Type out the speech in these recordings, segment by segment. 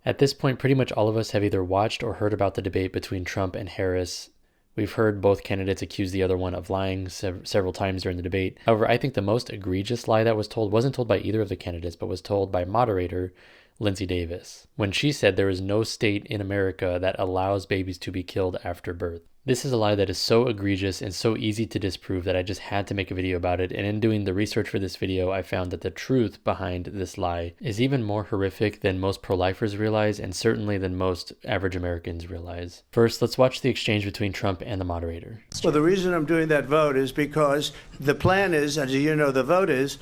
At this point, pretty much all of us have either watched or heard about the debate between Trump and Harris. We've heard both candidates accuse the other one of lying several times during the debate. However, I think the most egregious lie that was told wasn't told by either of the candidates, but was told by moderator Linsey Davis, when she said there is no state in America that allows babies to be killed after birth. This is a lie that is so egregious and so easy to disprove that I just had to make a video about it, and in doing the research for this video, I found that the truth behind this lie is even more horrific than most pro-lifers realize, and certainly than most average Americans realize. First, let's watch the exchange between Trump and the moderator. Well, the reason I'm doing that vote is because the plan is, as you know, the vote is,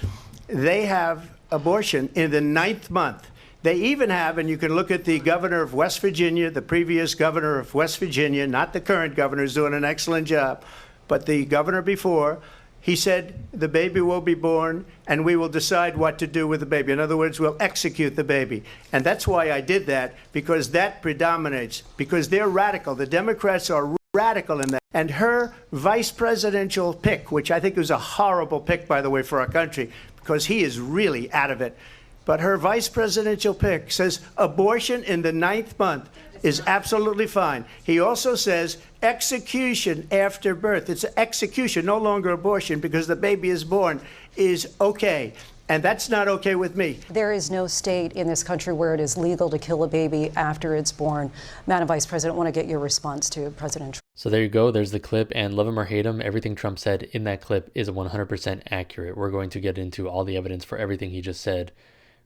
they have abortion in the 9th month. They even have, and you can look at the governor of West Virginia, the previous governor of West Virginia, not the current governor, who's doing an excellent job, but the governor before, he said the baby will be born and we will decide what to do with the baby. In other words, we'll execute the baby. And that's why I did that, because that predominates, because they're radical. The Democrats are radical in that. And her vice presidential pick, which I think was a horrible pick, by the way, for our country, because he is really out of it. But her vice presidential pick says abortion in the 9th month is absolutely fine. He also says execution after birth. It's execution, no longer abortion, because the baby is born, is okay. And that's not okay with me. There is no state in this country where it is legal to kill a baby after it's born. Madam Vice President, I want to get your response to President Trump. So there you go. There's the clip, and love him or hate him, everything Trump said in that clip is 100% accurate. We're going to get into all the evidence for everything he just said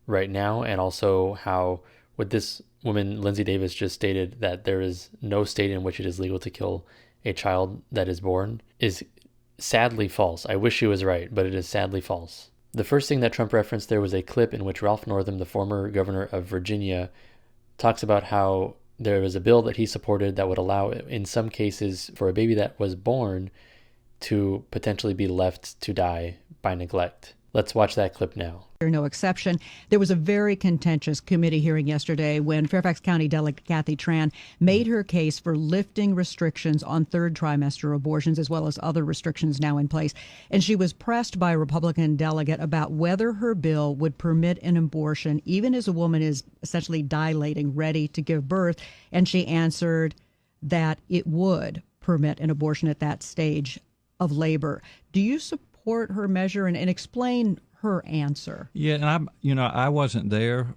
right now, and also how what this woman, Linsey Davis, just stated, that there is no state in which it is legal to kill a child that is born, is sadly false. I wish she was right, but it is sadly false. The first thing that Trump referenced there was a clip in which Ralph Northam, the former governor of Virginia, talks about how there was a bill that he supported that would allow, in some cases, for a baby that was born to potentially be left to die by neglect. Let's watch that clip now. No exception. There was a very contentious committee hearing yesterday when Fairfax County Delegate Kathy Tran made her case for lifting restrictions on third trimester abortions, as well as other restrictions now in place. And she was pressed by a Republican delegate about whether her bill would permit an abortion even as a woman is essentially dilating, ready to give birth. And she answered that it would permit an abortion at that stage of labor. Do you support her measure, and explain her answer? Yeah, and I wasn't there,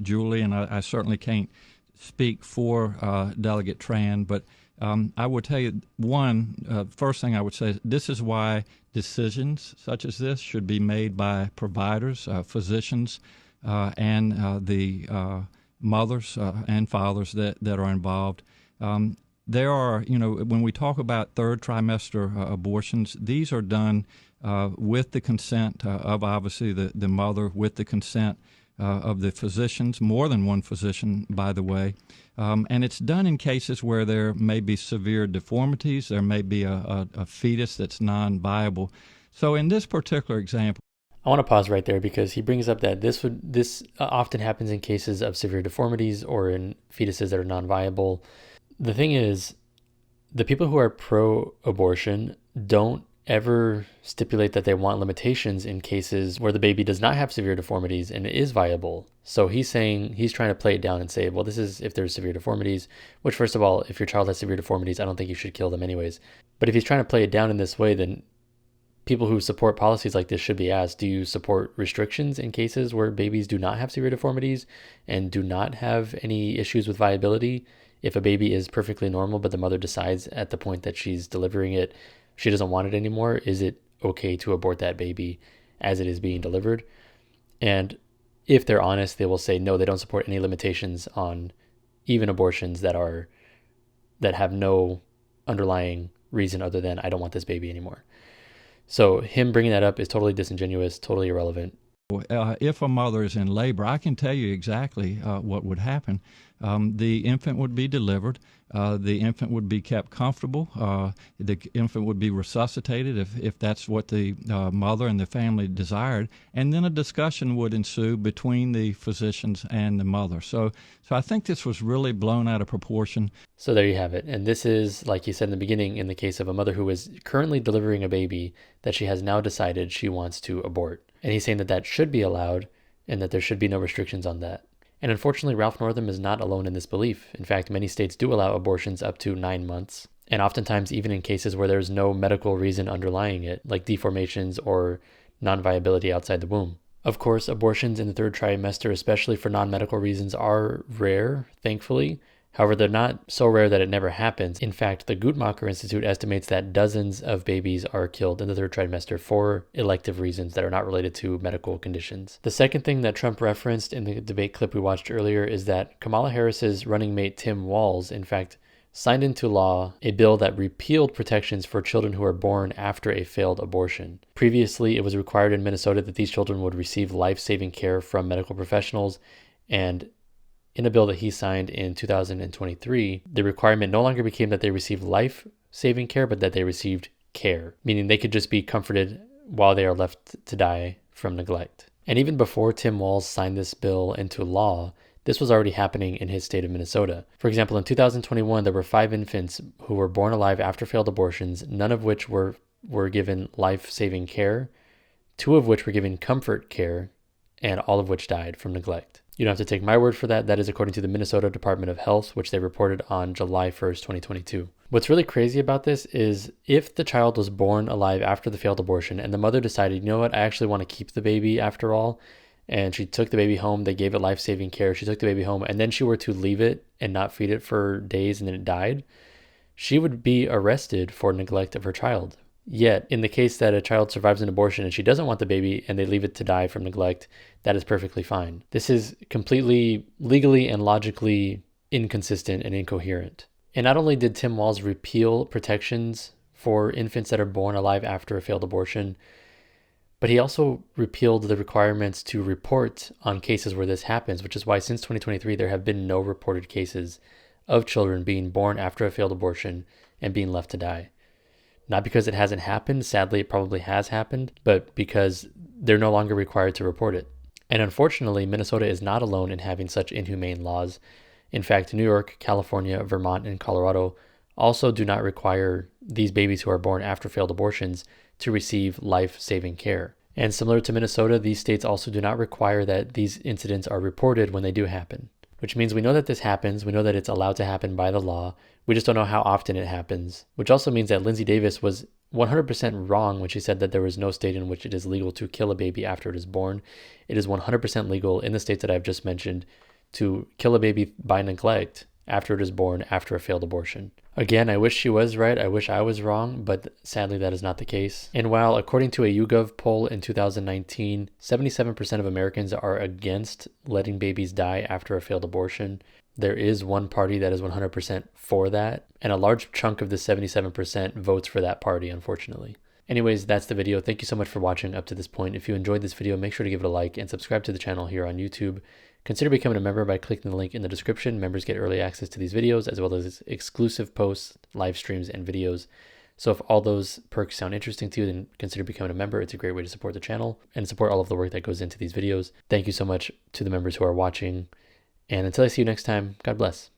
Julie, and I certainly can't speak for Delegate Tran, but I would tell you, first thing I would say is this is why decisions such as this should be made by providers, physicians, and the mothers and fathers that are involved. There are, when we talk about third trimester abortions, these are done with the consent of obviously the mother, with the consent of the physicians, more than one physician, by the way. And it's done in cases where there may be severe deformities, there may be a fetus that's non-viable. So in this particular example, I want to pause right there because he brings up that this often happens in cases of severe deformities or in fetuses that are non-viable. The thing is, the people who are pro-abortion don't ever stipulate that they want limitations in cases where the baby does not have severe deformities and it is viable. So he's trying to play it down and say, well, this is if there's severe deformities, which first of all, if your child has severe deformities, I don't think you should kill them anyways. But if he's trying to play it down in this way, then people who support policies like this should be asked, do you support restrictions in cases where babies do not have severe deformities and do not have any issues with viability? If a baby is perfectly normal, but the mother decides at the point that she's delivering it, she doesn't want it anymore, is it okay to abort that baby as it is being delivered? And if they're honest, they will say no, they don't support any limitations on even abortions that have no underlying reason other than I don't want this baby anymore. So him bringing that up is totally disingenuous, totally irrelevant. If a mother is in labor, I can tell you exactly what would happen. The infant would be delivered. The infant would be kept comfortable. The infant would be resuscitated if that's what the mother and the family desired. And then a discussion would ensue between the physicians and the mother. So I think this was really blown out of proportion. So there you have it. And this is, like you said in the beginning, in the case of a mother who is currently delivering a baby that she has now decided she wants to abort. And he's saying that that should be allowed and that there should be no restrictions on that. And unfortunately, Ralph Northam is not alone in this belief. In fact, many states do allow abortions up to 9 months, and oftentimes even in cases where there's no medical reason underlying it, like deformations or non-viability outside the womb. Of course, abortions in the 3rd trimester, especially for non-medical reasons, are rare, thankfully. However, they're not so rare that it never happens. In fact, the Guttmacher Institute estimates that dozens of babies are killed in the 3rd trimester for elective reasons that are not related to medical conditions. The second thing that Trump referenced in the debate clip we watched earlier is that Kamala Harris's running mate Tim Walz, in fact, signed into law a bill that repealed protections for children who are born after a failed abortion. Previously, it was required in Minnesota that these children would receive life-saving care from medical professionals, and in a bill that he signed in 2023, the requirement no longer became that they received life-saving care, but that they received care, meaning they could just be comforted while they are left to die from neglect. And even before Tim Walz signed this bill into law, this was already happening in his state of Minnesota. For example, in 2021, there were 5 infants who were born alive after failed abortions, none of which were given life-saving care, 2 of which were given comfort care, and all of which died from neglect. You don't have to take my word for that. That is according to the Minnesota Department of Health, which they reported on July 1st, 2022. What's really crazy about this is if the child was born alive after the failed abortion and the mother decided, you know what, I actually want to keep the baby after all, and she took the baby home, they gave it life-saving care, she took the baby home, and then she were to leave it and not feed it for days and then it died, she would be arrested for neglect of her child. Yet, in the case that a child survives an abortion and she doesn't want the baby and they leave it to die from neglect, that is perfectly fine. This is completely legally and logically inconsistent and incoherent. And not only did Tim Walz repeal protections for infants that are born alive after a failed abortion, but he also repealed the requirements to report on cases where this happens, which is why since 2023 there have been no reported cases of children being born after a failed abortion and being left to die. Not because it hasn't happened, sadly it probably has happened, but because they're no longer required to report it. And unfortunately, Minnesota is not alone in having such inhumane laws. In fact, New York, California, Vermont, and Colorado also do not require these babies who are born after failed abortions to receive life-saving care. And similar to Minnesota, these states also do not require that these incidents are reported when they do happen. Which means we know that this happens, we know that it's allowed to happen by the law, we just don't know how often it happens. Which also means that Linsey Davis was 100% wrong when she said that there is no state in which it is legal to kill a baby after it is born. It is 100% legal in the states that I've just mentioned to kill a baby by neglect after it is born after a failed abortion. Again, I wish she was right, I wish I was wrong, but sadly that is not the case. And while according to a YouGov poll in 2019, 77% of Americans are against letting babies die after a failed abortion, there is one party that is 100% for that, and a large chunk of the 77% votes for that party, unfortunately. Anyways, that's the video. Thank you so much for watching up to this point. If you enjoyed this video, make sure to give it a like and subscribe to the channel here on YouTube. Consider becoming a member by clicking the link in the description. Members get early access to these videos as well as exclusive posts, live streams, and videos. So if all those perks sound interesting to you, then consider becoming a member. It's a great way to support the channel and support all of the work that goes into these videos. Thank you so much to the members who are watching. And until I see you next time, God bless.